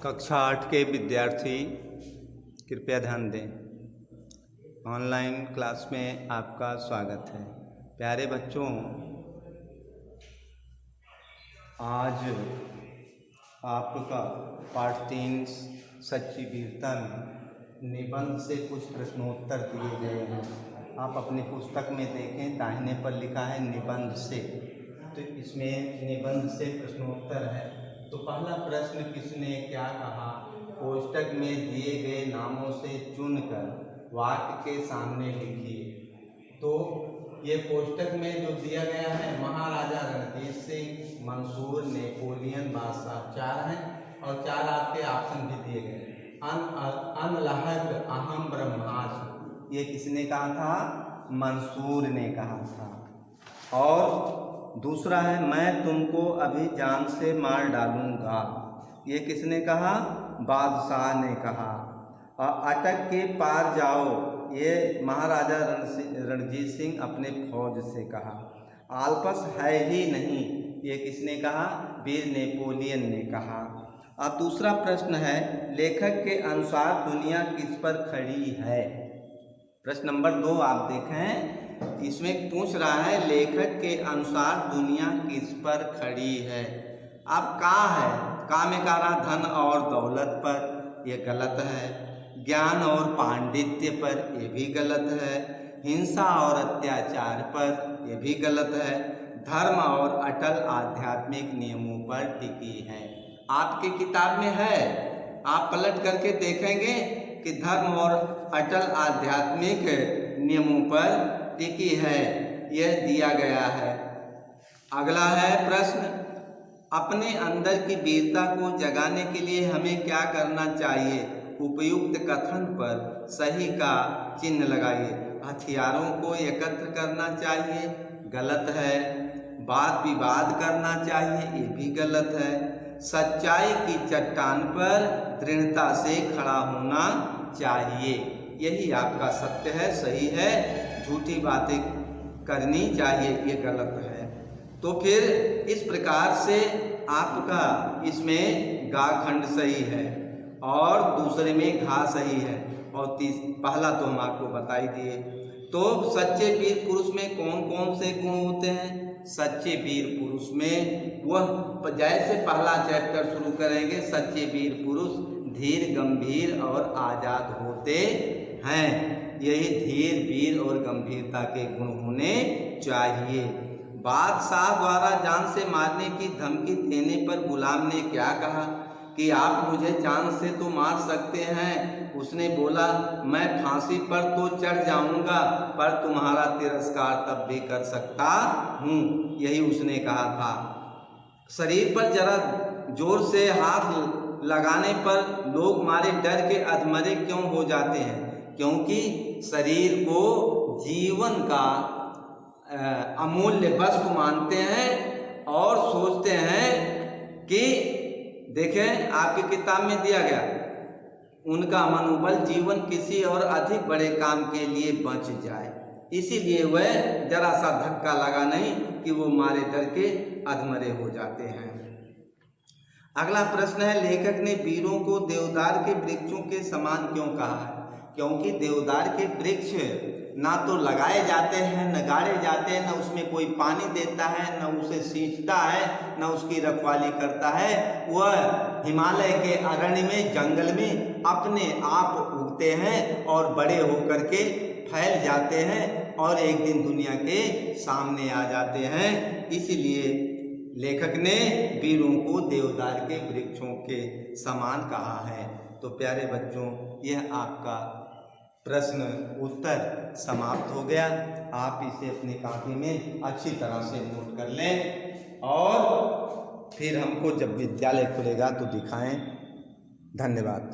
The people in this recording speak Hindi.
कक्षा 8 के विद्यार्थी कृपया ध्यान दें। ऑनलाइन क्लास में आपका स्वागत है। प्यारे बच्चों, आज आपका पाठ 3 सच्ची वीरता में निबंध से कुछ प्रश्नोत्तर दिए गए हैं। आप अपनी पुस्तक में देखें, दाहिने पर लिखा है निबंध से, तो इसमें निबंध से प्रश्नोत्तर है। तो पहला प्रश्न किसने क्या कहा, कोष्टक में दिए गए नामों से चुनकर वाक्य के सामने लिखिए। तो ये कोष्टक में जो दिया गया है, महाराजा रणजीत सिंह, मंसूर, नेपोलियन बादशाह 4 हैं और 4 आपके ऑप्शन भी दिए गए। अनलहक अहम ब्रह्मास्त्र, ये किसने कहा था? मंसूर ने कहा था। और दूसरा है मैं तुमको अभी जान से मार डालूंगा, ये किसने कहा? बादशाह ने कहा। और अटक के पार जाओ, ये महाराजा रणजीत सिंह अपने फौज से कहा। आलपस है ही नहीं, ये किसने कहा? वीर नेपोलियन ने कहा। अब दूसरा प्रश्न है, लेखक के अनुसार दुनिया किस पर खड़ी है? प्रश्न नंबर 2 आप देखें, इसमें पूछ रहा है लेखक के अनुसार दुनिया किस पर खड़ी है। अब का है? का में कह रहा धन और दौलत पर, यह गलत है। ज्ञान और पांडित्य पर, यह भी गलत है। हिंसा और अत्याचार पर, यह भी गलत है। धर्म और अटल आध्यात्मिक नियमों पर टिकी है। आपकी किताब में है, आप पलट करके देखेंगे कि धर्म और अटल आध्यात्मिक नियमों पर टिकी है, यह दिया गया है। अगला है प्रश्न, अपने अंदर की वीरता को जगाने के लिए हमें क्या करना चाहिए? उपयुक्त कथन पर सही का चिन्ह लगाइए। हथियारों को एकत्र करना चाहिए, गलत है। वाद विवाद करना चाहिए, ये भी गलत है। सच्चाई की चट्टान पर दृढ़ता से खड़ा होना चाहिए, यही आपका सत्य है, सही है। झूठी बातें करनी चाहिए, ये गलत है। तो फिर इस प्रकार से आपका इसमें गा खंड सही है और दूसरे में घा सही है और पहला तो हम आपको बता ही दिए। तो सच्चे वीर पुरुष में कौन कौन से गुण होते हैं? सच्चे वीर पुरुष में वह, जैसे पहला चैप्टर शुरू करेंगे, सच्चे वीर पुरुष धीर, गंभीर और आजाद होते हैं। यही धीर, वीर और गंभीरता के गुण होने चाहिए। बादशाह द्वारा जान से मारने की धमकी देने पर गुलाम ने क्या कहा कि आप मुझे जान से तो मार सकते हैं। उसने बोला मैं फांसी पर तो चढ़ जाऊंगा, पर तुम्हारा तिरस्कार तब भी कर सकता हूँ, यही उसने कहा था। शरीर पर जरा जोर से हाथ लगाने पर लोग मारे डर के अधमरे क्यों हो जाते हैं? क्योंकि शरीर को जीवन का अमूल्य वस्तु मानते हैं और सोचते हैं कि देखें आपकी किताब में दिया गया, उनका मनोबल जीवन किसी और अधिक बड़े काम के लिए बच जाए, इसीलिए वह जरा सा धक्का लगा नहीं कि वो मारे डर के अधमरे हो जाते हैं। अगला प्रश्न है, लेखक ने वीरों को देवदार के वृक्षों के समान क्यों कहा है? क्योंकि देवदार के वृक्ष ना तो लगाए जाते हैं, न गाड़े जाते हैं, न उसमें कोई पानी देता है, न उसे सींचता है, न उसकी रखवाली करता है। वह हिमालय के अरण्य में, जंगल में अपने आप उगते हैं और बड़े होकर के फैल जाते हैं और एक दिन दुनिया के सामने आ जाते हैं। इसीलिए लेखक ने वीरों को देवदार के वृक्षों के समान कहा है। तो प्यारे बच्चों, यह आपका प्रश्न उत्तर समाप्त हो गया। आप इसे अपनी कॉपी में अच्छी तरह से नोट कर लें और फिर हमको जब विद्यालय खुलेगा तो दिखाएं। धन्यवाद।